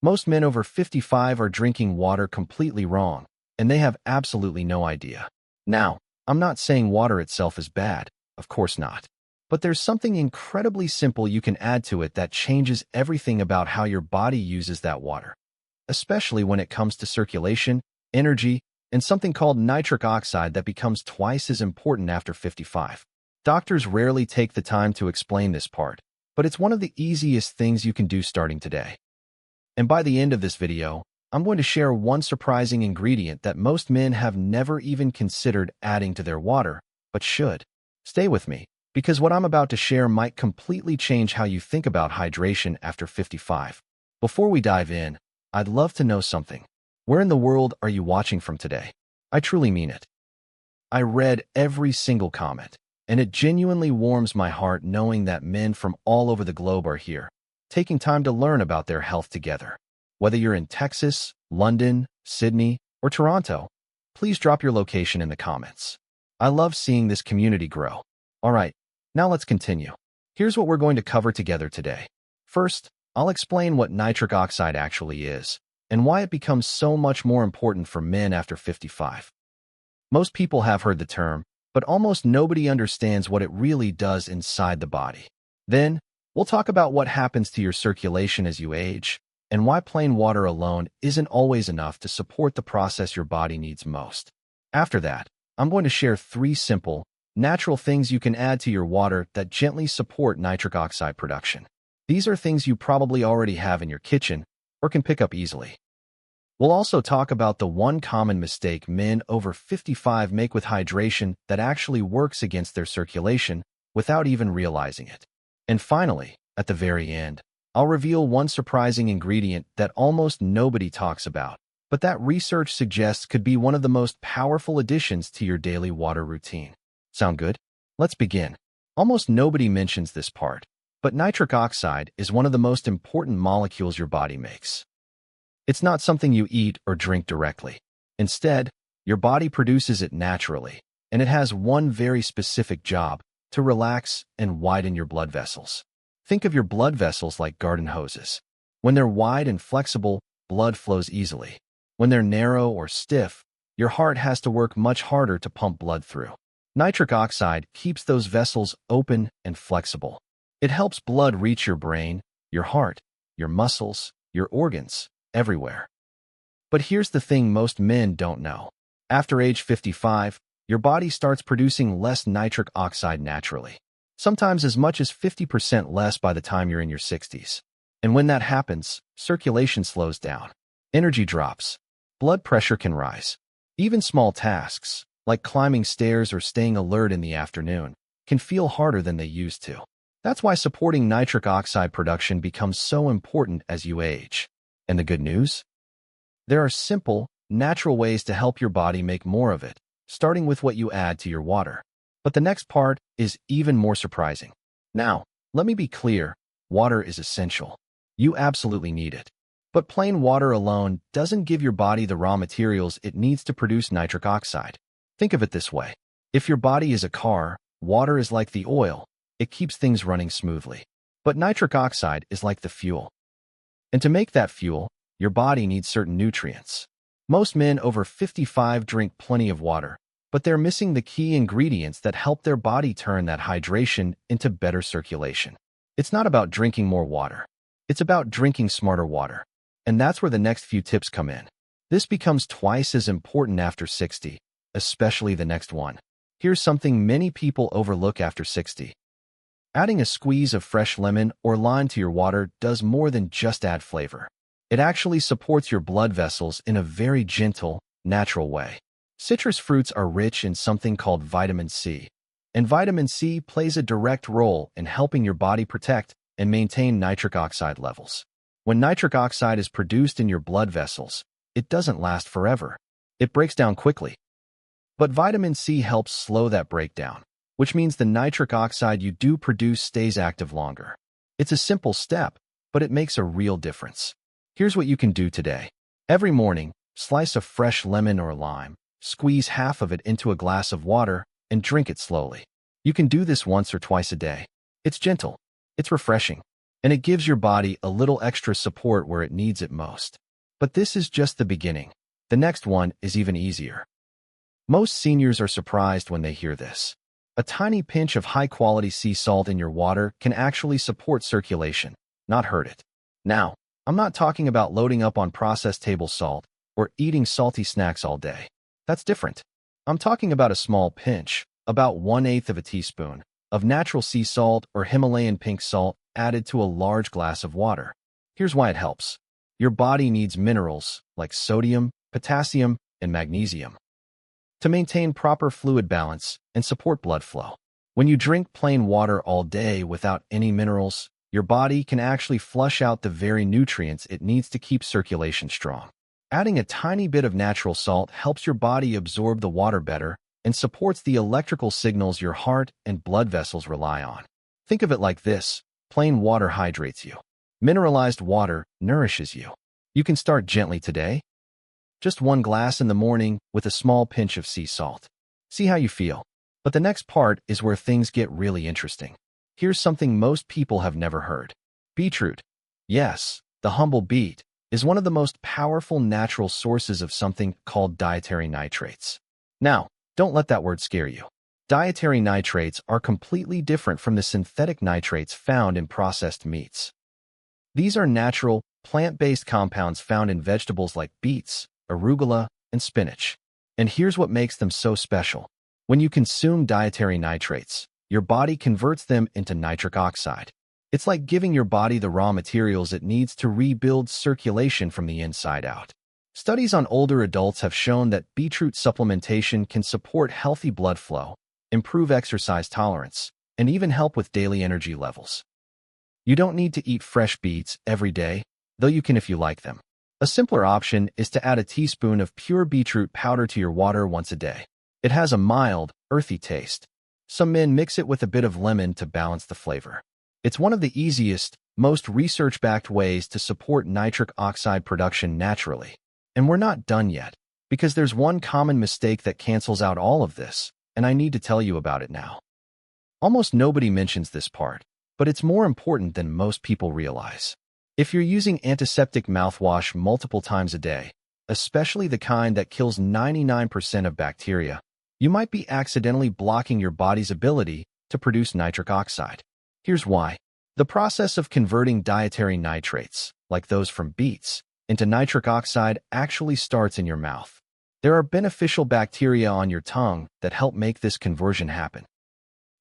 Most men over 55 are drinking water completely wrong, and they have absolutely no idea. Now, I'm not saying water itself is bad, of course not. But there's something incredibly simple you can add to it that changes everything about how your body uses that water, especially when it comes to circulation, energy, and something called nitric oxide that becomes twice as important after 55. Doctors rarely take the time to explain this part, but it's one of the easiest things you can do starting today. And by the end of this video, I'm going to share one surprising ingredient that most men have never even considered adding to their water, but should. Stay with me, because what I'm about to share might completely change how you think about hydration after 55. Before we dive in, I'd love to know something. Where in the world are you watching from today? I truly mean it. I read every single comment, and it genuinely warms my heart knowing that men from all over the globe are here, taking time to learn about their health together. Whether you're in Texas, London, Sydney, or Toronto, please drop your location in the comments. I love seeing this community grow. All right, now let's continue. Here's what we're going to cover together today. First, I'll explain what nitric oxide actually is and why it becomes so much more important for men after 55. Most people have heard the term, but almost nobody understands what it really does inside the body. Then, we'll talk about what happens to your circulation as you age, and why plain water alone isn't always enough to support the process your body needs most. After that, I'm going to share 3 simple, natural things you can add to your water that gently support nitric oxide production. These are things you probably already have in your kitchen or can pick up easily. We'll also talk about the one common mistake men over 55 make with hydration that actually works against their circulation without even realizing it. And finally, at the very end, I'll reveal one surprising ingredient that almost nobody talks about, but that research suggests could be one of the most powerful additions to your daily water routine. Sound good? Let's begin. Almost nobody mentions this part, but nitric oxide is one of the most important molecules your body makes. It's not something you eat or drink directly. Instead, your body produces it naturally, and it has one very specific job: to relax and widen your blood vessels. Think of your blood vessels like garden hoses. When they're wide and flexible, blood flows easily. When they're narrow or stiff, your heart has to work much harder to pump blood through. Nitric oxide keeps those vessels open and flexible. It helps blood reach your brain, your heart, your muscles, your organs, everywhere. But here's the thing most men don't know. After age 55, your body starts producing less nitric oxide naturally. Sometimes as much as 50% less by the time you're in your 60s. And when that happens, circulation slows down. Energy drops. Blood pressure can rise. Even small tasks, like climbing stairs or staying alert in the afternoon, can feel harder than they used to. That's why supporting nitric oxide production becomes so important as you age. And the good news? There are simple, natural ways to help your body make more of it, starting with what you add to your water. But the next part is even more surprising. Now, let me be clear, water is essential. You absolutely need it. But plain water alone doesn't give your body the raw materials it needs to produce nitric oxide. Think of it this way. If your body is a car, water is like the oil. It keeps things running smoothly. But nitric oxide is like the fuel. And to make that fuel, your body needs certain nutrients. Most men over 55 drink plenty of water, but they're missing the key ingredients that help their body turn that hydration into better circulation. It's not about drinking more water. It's about drinking smarter water. And that's where the next few tips come in. This becomes twice as important after 60, especially the next one. Here's something many people overlook after 60. Adding a squeeze of fresh lemon or lime to your water does more than just add flavor. It actually supports your blood vessels in a very gentle, natural way. Citrus fruits are rich in something called vitamin C, and vitamin C plays a direct role in helping your body protect and maintain nitric oxide levels. When nitric oxide is produced in your blood vessels, it doesn't last forever. It breaks down quickly. But vitamin C helps slow that breakdown, which means the nitric oxide you do produce stays active longer. It's a simple step, but it makes a real difference. Here's what you can do today. Every morning, slice a fresh lemon or lime, squeeze half of it into a glass of water, and drink it slowly. You can do this once or twice a day. It's gentle. It's refreshing. and it gives your body a little extra support where it needs it most. But this is just the beginning. The next one is even easier. Most seniors are surprised when they hear this. A tiny pinch of high-quality sea salt in your water can actually support circulation, not hurt it. Now, I'm not talking about loading up on processed table salt or eating salty snacks all day. That's different. I'm talking about a small pinch, about 1/8 of a teaspoon, of natural sea salt or Himalayan pink salt added to a large glass of water. Here's why it helps. Your body needs minerals like sodium, potassium, and magnesium to maintain proper fluid balance and support blood flow. When you drink plain water all day without any minerals, your body can actually flush out the very nutrients it needs to keep circulation strong. Adding a tiny bit of natural salt helps your body absorb the water better and supports the electrical signals your heart and blood vessels rely on. Think of it like this: plain water hydrates you. Mineralized water nourishes you. You can start gently today. Just 1 glass in the morning with a small pinch of sea salt. See how you feel. But the next part is where things get really interesting. Here's something most people have never heard. Beetroot. Yes, the humble beet is one of the most powerful natural sources of something called dietary nitrates. Now, don't let that word scare you. Dietary nitrates are completely different from the synthetic nitrates found in processed meats. These are natural, plant-based compounds found in vegetables like beets, arugula, and spinach. And here's what makes them so special. When you consume dietary nitrates, your body converts them into nitric oxide. It's like giving your body the raw materials it needs to rebuild circulation from the inside out. Studies on older adults have shown that beetroot supplementation can support healthy blood flow, improve exercise tolerance, and even help with daily energy levels. You don't need to eat fresh beets every day, though you can if you like them. A simpler option is to add a teaspoon of pure beetroot powder to your water once a day. It has a mild, earthy taste. Some men mix it with a bit of lemon to balance the flavor. It's one of the easiest, most research-backed ways to support nitric oxide production naturally. And we're not done yet, because there's one common mistake that cancels out all of this, and I need to tell you about it now. Almost nobody mentions this part, but it's more important than most people realize. If you're using antiseptic mouthwash multiple times a day, especially the kind that kills 99% of bacteria, you might be accidentally blocking your body's ability to produce nitric oxide. Here's why. The process of converting dietary nitrates, like those from beets, into nitric oxide actually starts in your mouth. There are beneficial bacteria on your tongue that help make this conversion happen.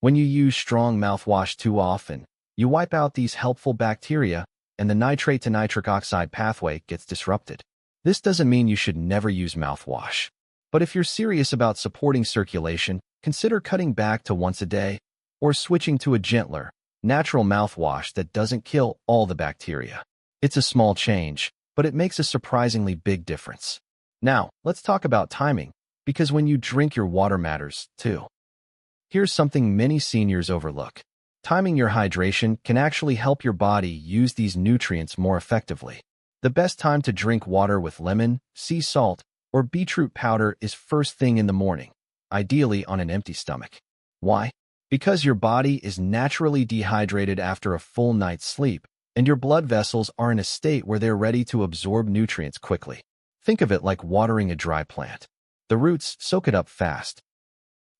When you use strong mouthwash too often, you wipe out these helpful bacteria, and the nitrate to nitric oxide pathway gets disrupted. This doesn't mean you should never use mouthwash. But if you're serious about supporting circulation, consider cutting back to once a day, or switching to a gentler, natural mouthwash that doesn't kill all the bacteria. It's a small change, but it makes a surprisingly big difference. Now, let's talk about timing, because when you drink your water matters, too. Here's something many seniors overlook. Timing your hydration can actually help your body use these nutrients more effectively. The best time to drink water with lemon, sea salt, or beetroot powder is first thing in the morning, ideally on an empty stomach. Why? Because your body is naturally dehydrated after a full night's sleep, and your blood vessels are in a state where they're ready to absorb nutrients quickly. Think of it like watering a dry plant. The roots soak it up fast.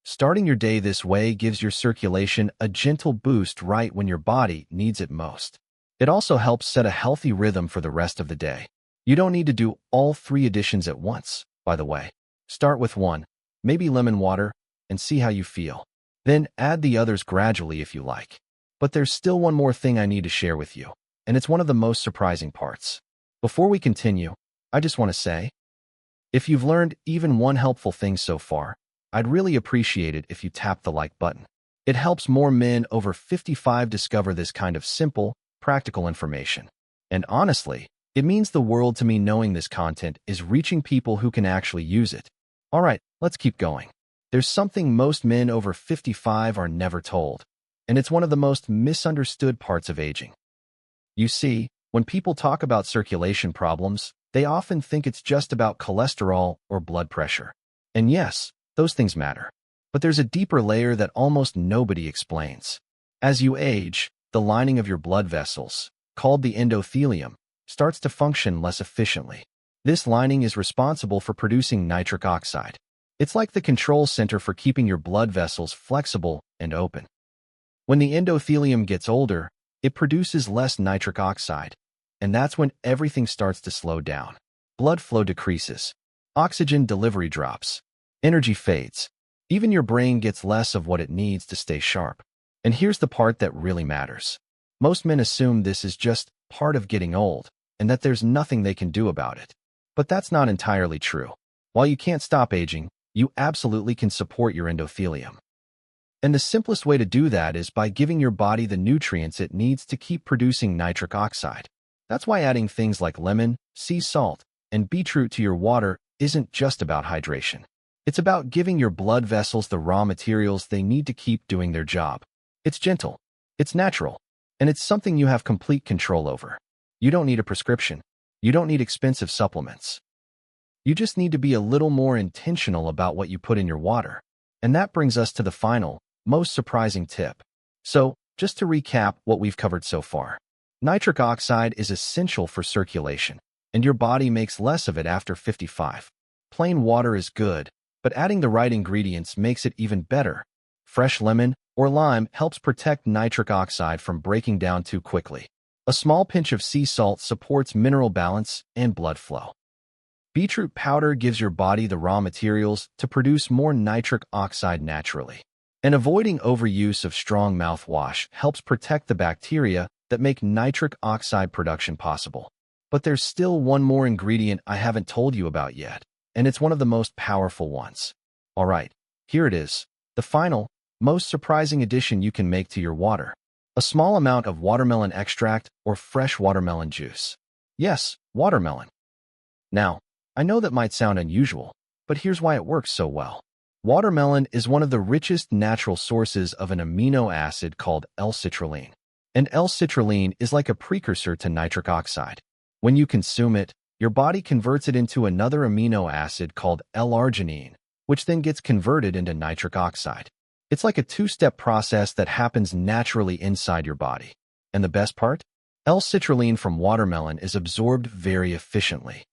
Starting your day this way gives your circulation a gentle boost right when your body needs it most. It also helps set a healthy rhythm for the rest of the day. You don't need to do all 3 additions at once, by the way. Start with 1, maybe lemon water, and see how you feel. Then add the others gradually if you like. But there's still one more thing I need to share with you, and it's one of the most surprising parts. Before we continue, I just want to say, if you've learned even one helpful thing so far, I'd really appreciate it if you tap the like button. It helps more men over 55 discover this kind of simple, practical information. And honestly, it means the world to me knowing this content is reaching people who can actually use it. All right, let's keep going. There's something most men over 55 are never told, and it's one of the most misunderstood parts of aging. You see, when people talk about circulation problems, they often think it's just about cholesterol or blood pressure. And yes, those things matter. But there's a deeper layer that almost nobody explains. As you age, the lining of your blood vessels, called the endothelium, starts to function less efficiently. This lining is responsible for producing nitric oxide. It's like the control center for keeping your blood vessels flexible and open. When the endothelium gets older, it produces less nitric oxide, and that's when everything starts to slow down. Blood flow decreases. Oxygen delivery drops. Energy fades. Even your brain gets less of what it needs to stay sharp. And here's the part that really matters. Most men assume this is just part of getting old, and that there's nothing they can do about it. But that's not entirely true. While you can't stop aging, you absolutely can support your endothelium. And the simplest way to do that is by giving your body the nutrients it needs to keep producing nitric oxide. That's why adding things like lemon, sea salt, and beetroot to your water isn't just about hydration. It's about giving your blood vessels the raw materials they need to keep doing their job. It's gentle, it's natural, and it's something you have complete control over. You don't need a prescription. You don't need expensive supplements. You just need to be a little more intentional about what you put in your water. And that brings us to the final, most surprising tip. So, just to recap what we've covered so far. Nitric oxide is essential for circulation, and your body makes less of it after 55. Plain water is good, but adding the right ingredients makes it even better. Fresh lemon or lime helps protect nitric oxide from breaking down too quickly. A small pinch of sea salt supports mineral balance and blood flow. Beetroot powder gives your body the raw materials to produce more nitric oxide naturally. And avoiding overuse of strong mouthwash helps protect the bacteria that make nitric oxide production possible. But there's still one more ingredient I haven't told you about yet, and it's one of the most powerful ones. All right, here it is, the final, most surprising addition you can make to your water. A small amount of watermelon extract or fresh watermelon juice. Yes, watermelon. Now, I know that might sound unusual, but here's why it works so well. Watermelon is one of the richest natural sources of an amino acid called L-citrulline. And L-citrulline is like a precursor to nitric oxide. When you consume it, your body converts it into another amino acid called L-arginine, which then gets converted into nitric oxide. It's like a two-step process that happens naturally inside your body. And the best part? L-citrulline from watermelon is absorbed very efficiently.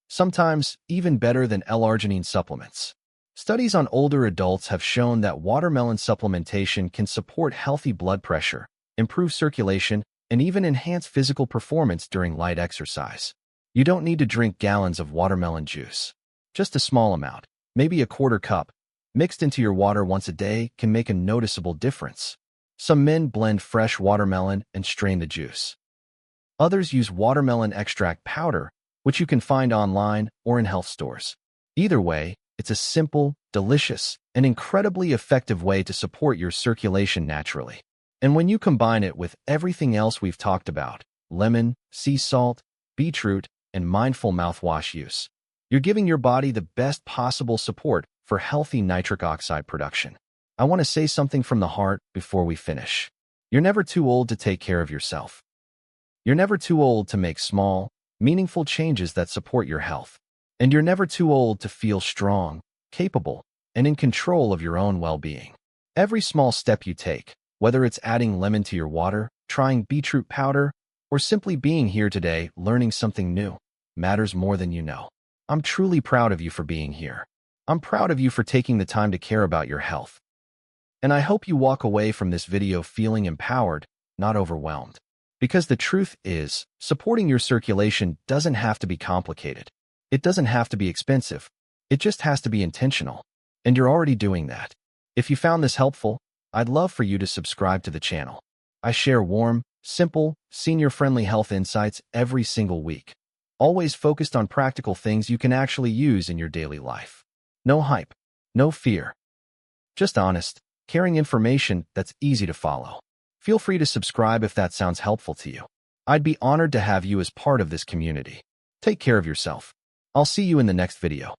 Sometimes even better than L-arginine supplements. Studies on older adults have shown that watermelon supplementation can support healthy blood pressure, improve circulation, and even enhance physical performance during light exercise. You don't need to drink gallons of watermelon juice. Just a small amount, maybe a quarter cup, mixed into your water once a day can make a noticeable difference. Some men blend fresh watermelon and strain the juice. Others use watermelon extract powder, which you can find online or in health stores. Either way, it's a simple, delicious, and incredibly effective way to support your circulation naturally. And when you combine it with everything else we've talked about, lemon, sea salt, beetroot, and mindful mouthwash use, you're giving your body the best possible support for healthy nitric oxide production. I want to say something from the heart before we finish. You're never too old to take care of yourself. You're never too old to make small, meaningful changes that support your health. And you're never too old to feel strong, capable, and in control of your own well-being. Every small step you take, whether it's adding lemon to your water, trying beetroot powder, or simply being here today learning something new, matters more than you know. I'm truly proud of you for being here. I'm proud of you for taking the time to care about your health. And I hope you walk away from this video feeling empowered, not overwhelmed. Because the truth is, supporting your circulation doesn't have to be complicated. It doesn't have to be expensive. It just has to be intentional. And you're already doing that. If you found this helpful, I'd love for you to subscribe to the channel. I share warm, simple, senior-friendly health insights every single week. Always focused on practical things you can actually use in your daily life. No hype, no fear. Just honest, caring information that's easy to follow. Feel free to subscribe if that sounds helpful to you. I'd be honored to have you as part of this community. Take care of yourself. I'll see you in the next video.